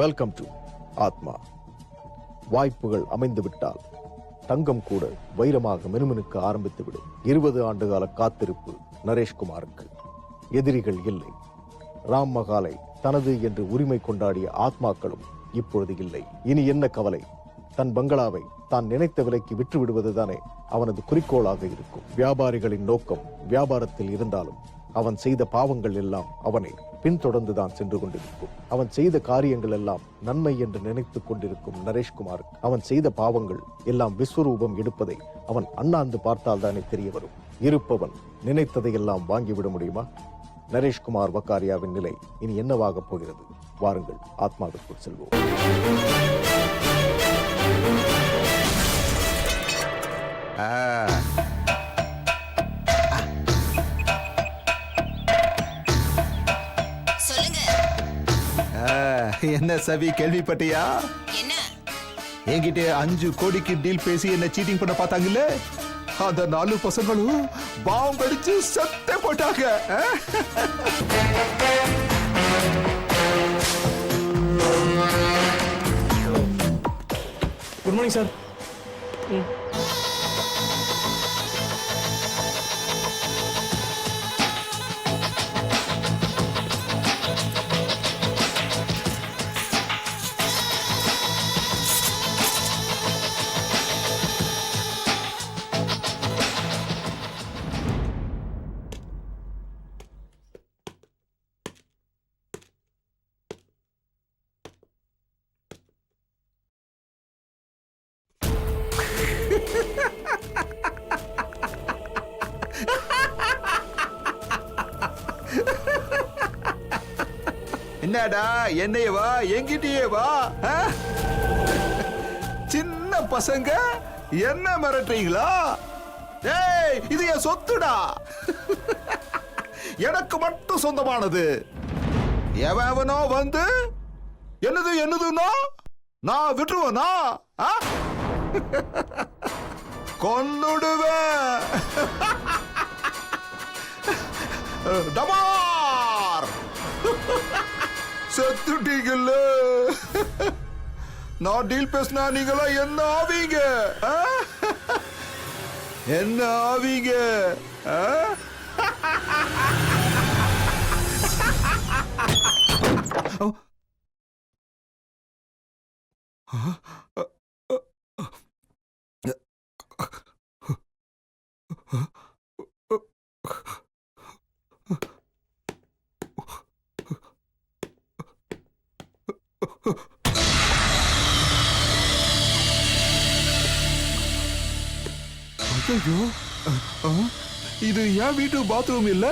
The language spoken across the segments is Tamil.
வெல்கம் டு ஆத்மா. வாய்ப்புகள் அமைந்துவிட்டால் தங்கம் கூட வைரமாக மினுமினுக்க ஆரம்பித்துவிடும். 20 ஆண்டுகால காத்திருப்பு நரேஷ்குமாருக்கு. எதிரிகள் இல்லை. ராம் மகாலை தனது என்று உரிமை கொண்டாடிய ஆத்மாக்களும் இப்பொழுது இல்லை. இனி என்ன கவலை? தன் பங்களாவை தான் நினைத்த விலைக்கு விற்று விடுவதுதானே அவனது குறிக்கோளாக இருக்கும். வியாபாரிகளின் நோக்கம் வியாபாரத்தில் இருந்தாலும் அவன் செய்த பாவங்கள் எல்லாம் அவனை பின்தொடர்ந்துதான் சென்று கொண்டிருக்கும். அவன் செய்த காரியங்கள் எல்லாம் நன்மை என்று நினைத்துக் கொண்டிருக்கும் நரேஷ்குமார் அவன் செய்த பாவங்கள் எல்லாம் விஸ்வரூபம் எடுப்பதை அவன் அண்ணாந்து பார்த்தால் தானே தெரிய வரும். இருப்பவன் நினைத்ததையெல்லாம் வாங்கிவிட முடியுமா? நரேஷ்குமார் வக்காரியாவின் நிலை இனி என்னவாக போகிறது? வாருங்கள் ஆத்மாவிற்குள் செல்வோம். என்ன சவி, கேள்விப்பட்டியா? என்ன? என்கிட்ட 5 கோடிக்கு டீல் பேசி என்ன சீட்டிங் பண்ண பார்த்தாங்கல்ல, அந்த 4 பசங்களும் பாவம் கடிச்சு செத்து போட்டாங்க. Good morning sir. என்னடா, என்னைய வா, என்கிட்டயே வா. சின்ன பசங்க என்ன மிரட்டுறீங்களா? ஏய், இது என் சொத்துடா. எனக்கு மட்டும் சொந்தமானது. எவனோ வந்து என்னது என்னதுன்னா நான் விட்டுருவேனா? கொன்னுடுவேன். டமார் செத்துட்டீங்கல்ல. நான் டீல் பேசினா நீங்களா என்ன ஆவீங்க? என்ன ஆவீங்க? ஐயோ, இது ஏன் வீட்டு பாத்ரூம் இல்ல?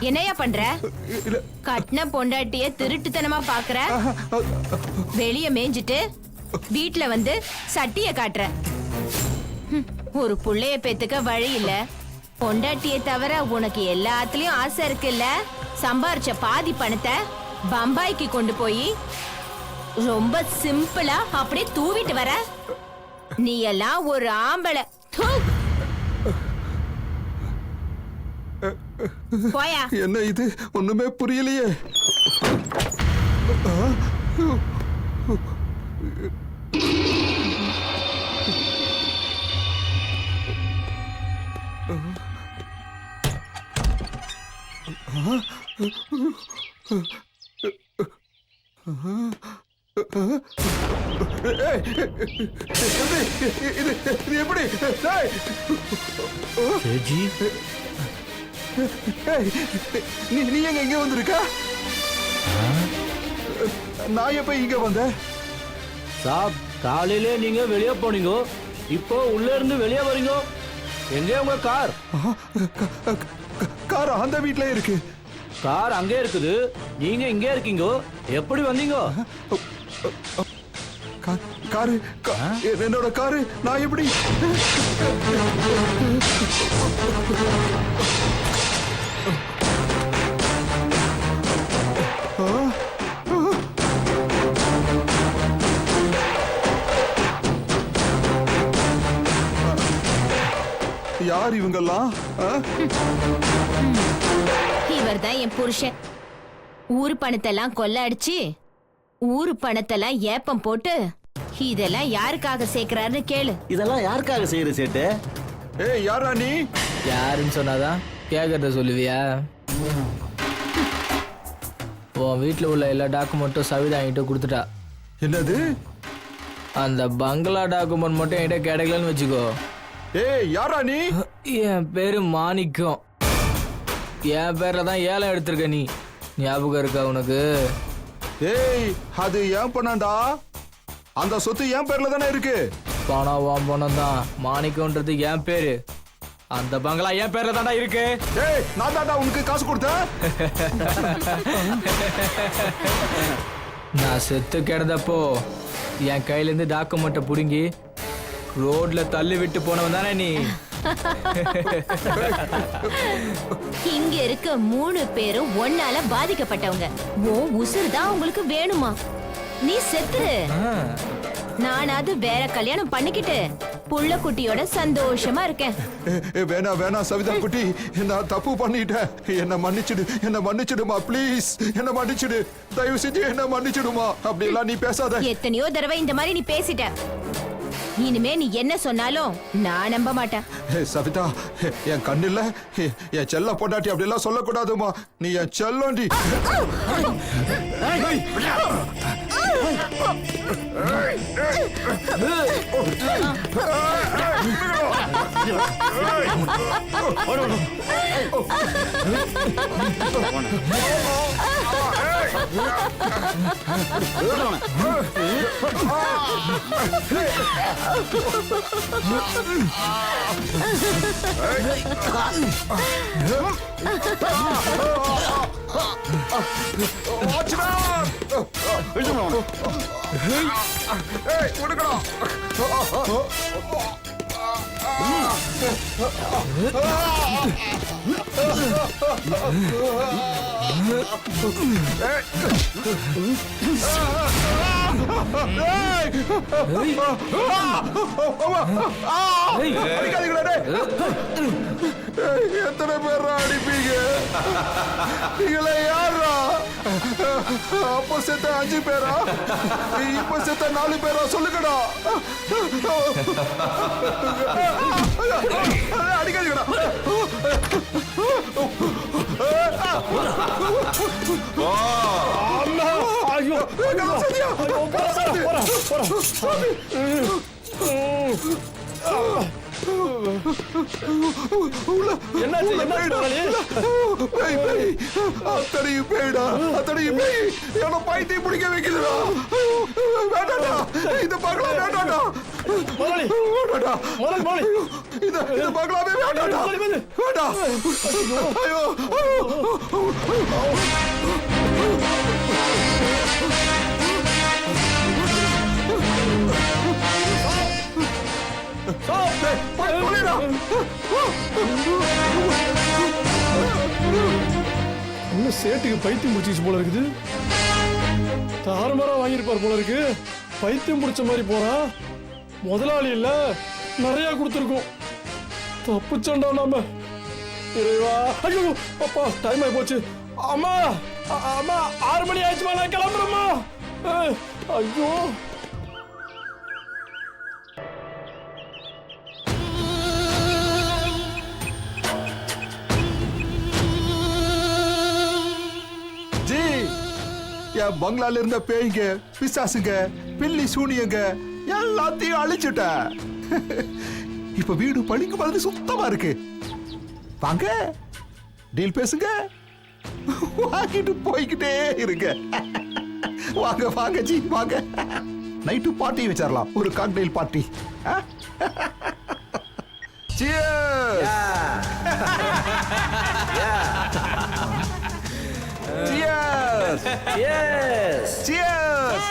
என்னையா பண்ற? கட்ன பொண்டாட்டிய திருட்டுத்தனமா பாக்குற. வெளிய மேஞ்சிட்டு வீட்டுல வந்து சட்டிய காட்டுற. ஒரு புள்ளைய பெத்துக்க வழி இல்ல. பொண்டாட்டிய தவிர உனக்கு எல்லாத்துலயும் ஆசை இருக்குல்ல. சம்பாரிச்ச பாதி பணத்தை பம்பாய்க்கு கொண்டு போய் ரொம்ப சிம்பிளா அப்படியே தூவிட்டு வர. நீ எல்லாம் ஒரு ஆம்பளை. போயா. என்ன இது? ஒண்ணுமே புரியலையே. இது எப்படி? நீ எங்க இங்க வந்திருக்க? நான் எப்ப இங்க வந்தேன்? சாப், காலையிலே நீங்க வெளியே போனீங்க, இப்போ உள்ள இருந்து வெளியே வரீங்க. எங்கே உங்க கார்? கார் அந்த வீட்ல இருக்கு. கார் அங்கே இருக்குது, நீங்க இங்கே இருக்கீங்க. எப்படி வந்தீங்க? காரு என்னோட காரு, நான் எப்படி? யார் இவங்கெல்லாம்? இவர்தான் என் புருஷன். ஊரு பணத்தெல்லாம் கொள்ள அடிச்சு ஊரு பணத்தெல்லாம் ஏப்பம் போட்டு இதெல்லாம் யாருக்காக சேர்க்கிறாருன்னு கேளு. இதெல்லாம் யாருக்காக செய்யற சேட்டு? ஏய், யாரா நீ? யாருன்னு சொன்னாதான் கேட்கறத சொல்லுவியா? உன் வீட்டில் உள்ள எல்லா டாக்குமெண்ட்டும் சவிதா என்கிட்ட கொடுத்துட்டா. என்னது? அந்த பங்களா டாக்குமெண்ட் மட்டும் என்கிட்ட கிடைக்கலன்னு வச்சுக்கோ. ஏய், யாரா நீ? என் பேரு மாணிக்கம். என் பேர்ல தான் ஏலம் எடுத்திருக்க நீ. ஞாபகம் இருக்கா உனக்கு? ஏய், அது ஏன் பண்ணாண்டா? அந்த சொத்து என் பேர்ல தானே இருக்கு. பணம் உன் பணம் தான். மாணிக்கம்ன்றது என் பேரு. அந்த பங்களா என் பேர்ல தான்டா இருக்கு. ஏய், நான் தான்டா உனக்கு காசு கொடுத்தேன். நான் செத்து கிடந்தப்போ என் கையில இருந்து டாக்குமெண்ட்டை புடுங்கி ரோட்ல தள்ளி விட்டு போனவன் தானே நீ? இங்க இருக்க 3 பேரும் ஒன்னால பாதிக்கப்பட்டவங்க. உன் உசுறு தான் உங்களுக்கு வேணுமா? நீ செத்துரு. நானாவது வேற கல்யாணம் பண்ணிக்கிட்டு புள்ள குட்டியோட சந்தோஷமா இருக்கேன். வேணாம் சவிதா குட்டி, நான் தப்பு பண்ணிட்டேன். என்ன மன்னிச்சிடுமா ப்ளீஸ். என்ன மன்னிச்சிடு, தயவு செஞ்சு என்ன மன்னிச்சிடுமா. அப்படி எல்லாம் நீ பேசாத. எத்தனையோ தடவை இந்த மாதிரி நீ பேசிட்ட. இனிமே நீ என்ன சொன்னாலும் நான் நம்ப மாட்டேன். சவிதா, என் கண்ணில்ல என் செல்ல பொண்டாட்டி அப்படி எல்லாம் சொல்லக்கூடாதுமா. நீ என் செல்லோண்டி. எத்தனை பேர் அடிப்பீங்க? நீங்களே யாரா? அப்ப செத்த 5 பேரா? இப்ப செத்த 4 பேரா? சொல்லுங்கடா. அடிக்காதீங்கடா. ஐயோ, பைத்தியம் பிடிக்க வைக்குதுடா. வேண்டாடா, இந்த பங்களா வேண்டாடா. இந்த பங்களாவே வேண்டாடா. வேண்டாம். ஐயோ, சேட்டுக்கு பைத்தியம் முடிச்சிச்சு போல இருக்குது. தாறுமாறா வாங்கியிருப்பார் போல இருக்கு. பைத்தியம் முடிச்ச மாதிரி போறா. முதலாளி இல்ல, நிறைய கொடுத்துருக்கோம். தப்புச்சோண்டா நாம. இறைவா, ஐயோ அப்பா, டைம் ஆகி போச்சு. அம்மா அம்மா, 6 மணி ஆயிடுச்சுமா, நான் கிளம்புறேம்மா. ஐயோ, என் பங்களால இருந்த பேய்ங்க, பிசாசுங்க, பில்லி சூனியங்க எல்லாத்தையும் அழிச்சுட்ட. இப்ப வீடு பழிக்கு மாதிரி சுத்தமா இருக்கு. வாங்க, டீல் பேசுங்க, வாங்கிட்டு போய்கிட்டே இருங்க. வாங்க வாங்க ஜி, வாங்க. நைட்டு பார்ட்டி வச்சிடலாம், ஒரு cocktail party. Cheers! Cheers! Yes Cheers!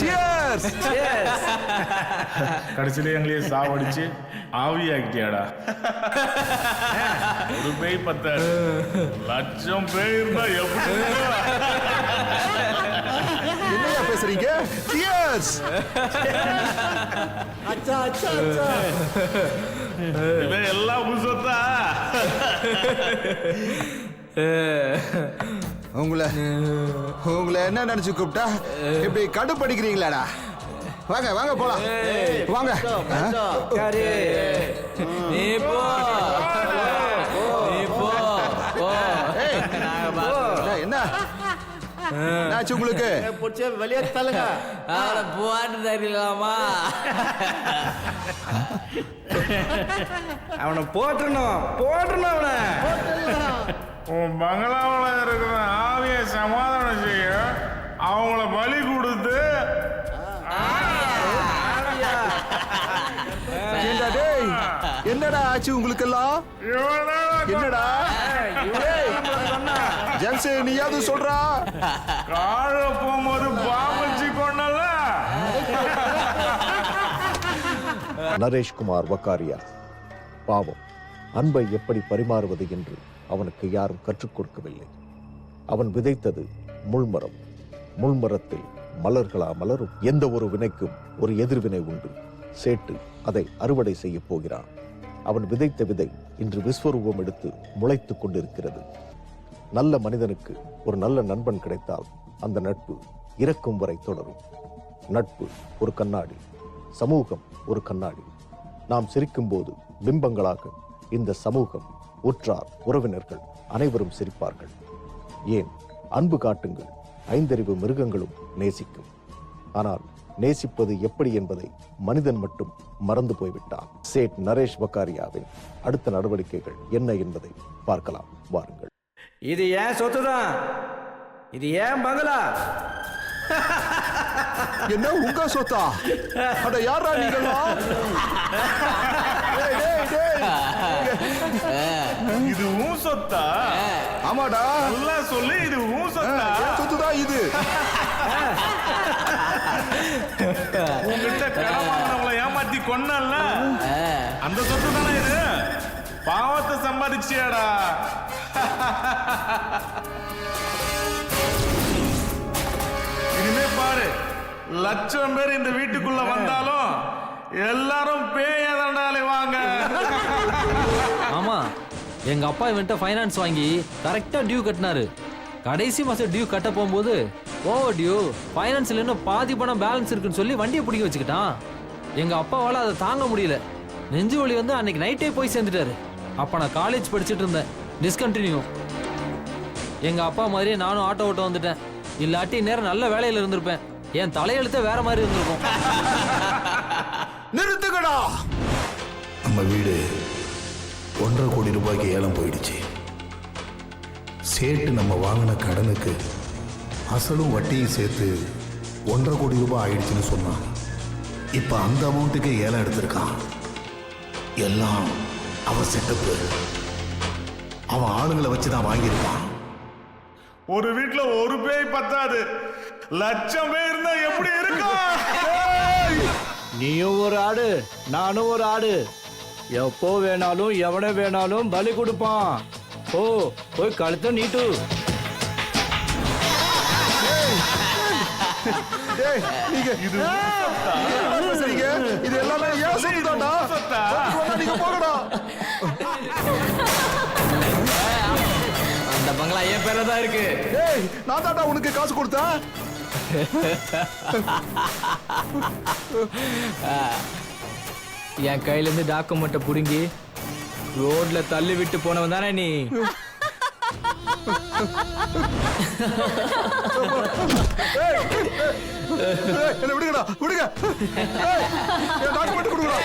Cheers! கடைசியில எங்களையே சாவடிச்சு ஆவியாக்கிட்டியாடா. ஒரு பேய் 10,000 பேய் இருந்தா எப்படி? என்னையா பேசுறீங்க? Cheers! அச்சா அச்சா அச்சா இவன் எல்லாம் புதுசத்தா. உங்களை என்ன நினைச்சு கூப்பிட்டா இப்படி கடுப்படிக்கிறீங்களாடா? வாங்க வாங்க போலாம் வாங்க. நீ போ நீ போ போ. ஏய், என்ன என்னாச்சு உங்களுக்கு? பிடிச்ச வெளியே தள்ளுங்க. அவளை போட்டு தரலாமா? அவனை போட்டுறணும் அவனை. உன் பங்களாவில் இருக்கிற ஆவியை சமாதானம் செய்ய அவங்கள பலி கொடுத்து ஏண்டா டேய், என்னடா ஆச்சு உங்களுக்கு எல்லாம்? என்னடா ஜென்ஸ் நீயாவது சொல்றா? காழ போகும்போது பாம்பு கொண்டல. நரேஷ்குமார் வக்காரியா பாவம், அன்பை எப்படி பரிமாறுவது என்று அவனுக்கு யாரும் கற்றுக் கொடுக்கவில்லை. அவன் விதைத்தது முள்மரம். முள்மரத்தில் மலர்களா மலரும்? எந்த ஒரு வினைக்கும் ஒரு எதிர்வினை உண்டு. சேட்டு அதை அறுவடை செய்ய போகிறான். அவன் விதைத்த விதை இன்று விஸ்வரூபம் எடுத்து முளைத்துக் கொண்டிருக்கிறது. நல்ல மனிதனுக்கு ஒரு நல்ல நண்பன் கிடைத்தால் அந்த நட்பு இறக்கும் வரை தொடரும். நட்பு ஒரு கண்ணாடி, சமூகம் ஒரு கண்ணாடி. நாம் சிரிக்கும் போது பிம்பங்களாக இந்த சமூகம், உற்றார், உறவினர்கள் அனைவரும் சிரிப்பார்கள். ஏன், அன்பு காட்டுங்கள், ஐந்தறிவு மிருகங்களும் நேசிக்கும். ஆனால் நேசிப்பது எப்படி என்பதை மனிதன் மட்டும் மறந்து போய்விட்டான். சேட் நரேஷ் வக்காரியாவின் அடுத்த நடவடிக்கைகள் என்ன என்பதை பார்க்கலாம் வாருங்கள். இது ஏன் சொத்துதான், இது ஏன் பங்களா. என்ன உங்க சொத்தா? அட யாரா நீங்களா? டேய், டேய், டேய். இது உன் சொத்தா? ஆமாடா, நல்லா சொல்லு, இது உன் சொத்தா? என் சொத்துதான் இது. உங்ககிட்ட கடன் வாங்கினவங்களை ஏமாத்தி கொன்னல்ல, அந்த சொத்து தானே இது? பாவத்தை சம்பாதிச்சியாடா. இனிமே பாரு, 1,00,000 பேர் இந்த வீட்டுக்குள்ள வந்தாலும் எல்லாரும் பேயதாண்டாலே வாங்க. ஆமா, எங்க அப்பா இவன்ட்ட ஃபைனான்ஸ் வாங்கி கரெக்டா டியூ கட்டினாரு. கடைசி மாசம் டியூ கட்ட போகும்போது ஓவர் டியூ, ஃபைனான்ஸ்ல இன்னும் பாதி பணம் பேலன்ஸ் இருக்குன்னு சொல்லி வண்டியை பிடிக்க வச்சுக்கிட்டான். எங்க அப்பாவால அதை தாங்க முடியல. நெஞ்சு வலி வந்து அன்னைக்கு நைட்டே போய் சேர்ந்துட்டாரு. அப்ப நான் காலேஜ் படிச்சுட்டு இருந்தேன், டிஸ்கண்டினியூ. எங்க அப்பா மாதிரியே நானும் ஆட்டோ ஓட்ட வந்துட்டேன். இல்லாட்டி நேரம் நல்ல வேலையில இருந்திருப்பேன். என் தலையெழுத்த வேற மாதிரி இருந்திருக்கும். நிறுத்துக்கடா. நம்ம வீடு 1.5 கோடி ரூபாய்க்கு ஏலம் போயிடுச்சு. சேட்டு நம்ம வாங்கின கடனுக்கு அசலும் வட்டியும் சேர்த்து 1.5 கோடி ரூபாய் ஆயிடுச்சுன்னு சொன்னான். இப்போ அந்த அமௌண்ட்டுக்கு ஏலம் எடுத்திருக்கான். எல்லாம் அவன் செட்டப்பு. அவன் ஆளுங்களை வச்சு தான் வாங்கியிருப்பான். ஒரு வீட்டுல ஒரு பேய் பத்தாது, 1,00,000 பேர் இருந்தா எப்படி இருக்கும்? நீயும் ஒரு ஆடு, நானும் ஒரு ஆடு. எப்போ வேணாலும் எவனை வேணாலும் பலி கொடுப்பான். ஓ, போய் கழுத்த நீட்டு. டேய், நீங்க இது என்ன பேசுறீங்க? இது எல்லாமே ஏன் சொத்துதான்டா? நீங்க போகடா. அந்த பங்களா என் பேர்ல தான் இருக்கு. டேய், நான் தான்டா உனக்கு காசு கொடுத்தேன். என் கையில இருந்து டாக்குமெண்ட்டை புடுங்கி ரோட்ல தள்ளி விட்டு போனவன் தானே நீ? என்ன விடுங்கடா, விடுங்க. டேய், என் டாக்குமெண்ட் கொடுங்கடா.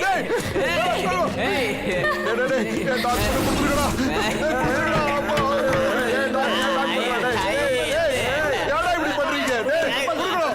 டேய், என் டாக்குமெண்ட் கொடுங்கடா. கொடுங்கடா, அப்பா. என் டாக்குமெண்ட். ஏன்டா இப்படி பண்றீங்க? டேய், கொடுங்கடா.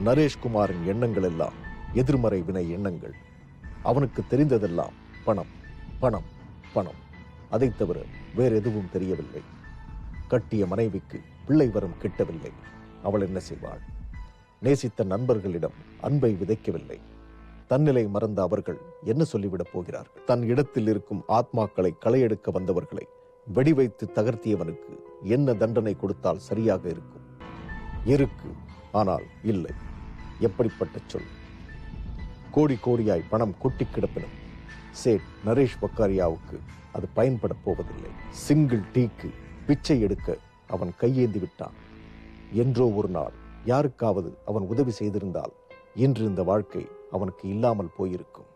நரேஷ்குமாரின் எண்ணங்கள் எல்லாம் எதிர்மறை வினை எண்ணங்கள். அவனுக்கு தெரிந்ததெல்லாம் பணம், பணம், பணம். அதைத் தவிர வேற எதுவும் தெரியவில்லை. கட்டிய மனைவிக்கு பிள்ளை வரம் கிட்டவில்லை. அவள் என்ன செய்வாள்? நேசித்த நண்பர்களிடம் அன்பை விதைக்கவில்லை. தன்னிலை மறந்த அவர்கள் என்ன சொல்லிவிடப் போகிறார்கள்? தன் இடத்தில் இருக்கும் ஆத்மாக்களை களையெடுக்க வந்தவர்களை வெடி வைத்து தகர்த்தியவனுக்கு என்ன தண்டனை கொடுத்தால் சரியாக இருக்கும்? இருக்கு, ஆனால் இல்லை. எப்படிப்பட்ட சொல்! கோடி கோடியாய் பணம் கொட்டி கிடப்பினும் சேட் நரேஷ் வக்காரியாவுக்கு அது பயன்பட போவதில்லை. சிங்கிள் டீக்கு பிச்சை எடுக்க அவன் கையேந்தி விட்டான். என்றோ ஒரு நாள் யாருக்காவது அவன் உதவி செய்திருந்தால் இன்று இந்த வாழ்க்கை அவனுக்கு இல்லாமல் போயிருக்கும்.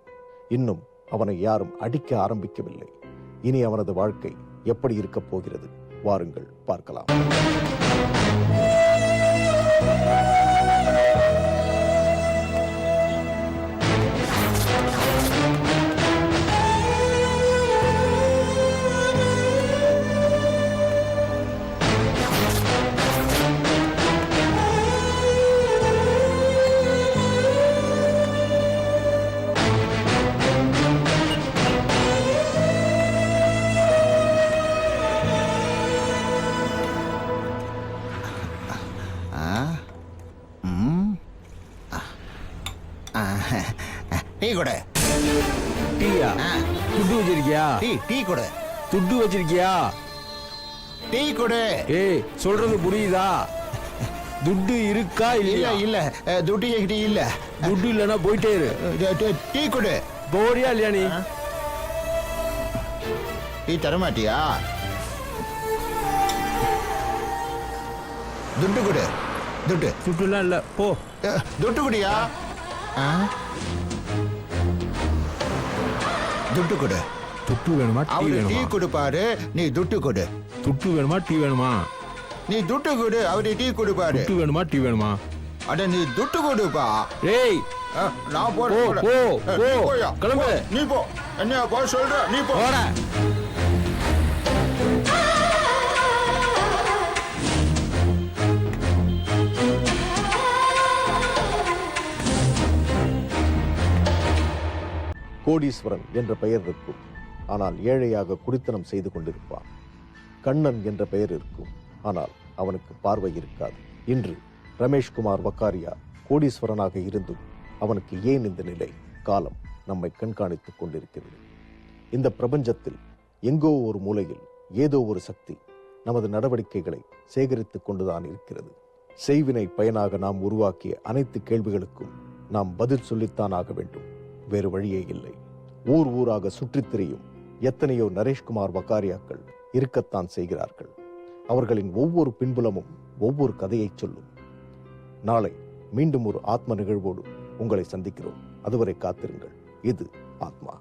இன்னும் அவனை யாரும் அடிக்க ஆரம்பிக்கவில்லை. இனி அவனது வாழ்க்கை எப்படி இருக்கப் போகிறது? வாருங்கள் பார்க்கலாம். டீ கொடு. டீயா? துட்டு வச்சிருக்கியா? டீ கொடு. துட்டு வச்சிருக்கியா? டீ கொடு. ஏய், சொல்றது புரியுதா? துட்டு இருக்கா இல்ல இல்லையா? இல்ல, துட்டு என்கிட்ட இல்ல. துட்டு இல்லைன்னா போயிட்டே இரு. டீ கொடு. போறியா இல்லையா நீ? டீ தரமாட்டியா? துட்டு கொடு. துட்டு. துட்டுலாம் இல்ல, போ. துட்டு குடியா? துட்டு கொடு. துட்டு வேணுமா? டீ அவரு டீ வேணுமா? கொடுப்பாரு, நீ துட்டு கொடு. துட்டு வேணுமா? டீ வேணுமா? நீ துட்டு கொடு, அவரு டீ கொடுப்பாரு. துட்டு வேணுமா? டீ வேணுமா? அட நீ துட்டு கொடுப்பா. ஏய், நான் போ, போறேன். போ, நீ போ. போயா? கிளம்பு. நீ போ. என்ன போ சொல்ற? நீ போ. போடா. கோடீஸ்வரன் என்ற பெயர் இருக்கும், ஆனால் ஏழையாக குடித்தனம் செய்து கொண்டிருப்பான். கண்ணன் என்ற பெயர் இருக்கும், ஆனால் அவனுக்கு பார்வை இருக்காது. இன்று ரமேஷ்குமார் வக்காரியா கோடீஸ்வரனாக இருந்தும் அவனுக்கு ஏன் இந்த நிலை? காலம் நம்மை கண்காணித்துக் கொண்டிருக்கிறது. இந்த பிரபஞ்சத்தில் எங்கோ ஒரு மூலையில் ஏதோ ஒரு சக்தி நமது நடவடிக்கைகளை சேகரித்துக் கொண்டுதான் இருக்கிறது. செய்வினை பயனாக நாம் உருவாக்கிய அனைத்து கேள்விகளுக்கும் நாம் பதில் சொல்லித்தான் ஆக வேண்டும். வேறு வழியே இல்லை. ஊர் ஊராக சுற்றித் திரியும் எத்தனையோ நரேஷ்குமார் வக்காரியாக்கள் இருக்கத்தான் செய்கிறார்கள். அவர்களின் ஒவ்வொரு பின்புலமும் ஒவ்வொரு கதையை சொல்லும். நாளை மீண்டும் ஒரு ஆத்ம நிகழ்வோடு உங்களை சந்திக்கிறோம். அதுவரை காத்திருங்கள். இது ஆத்மா.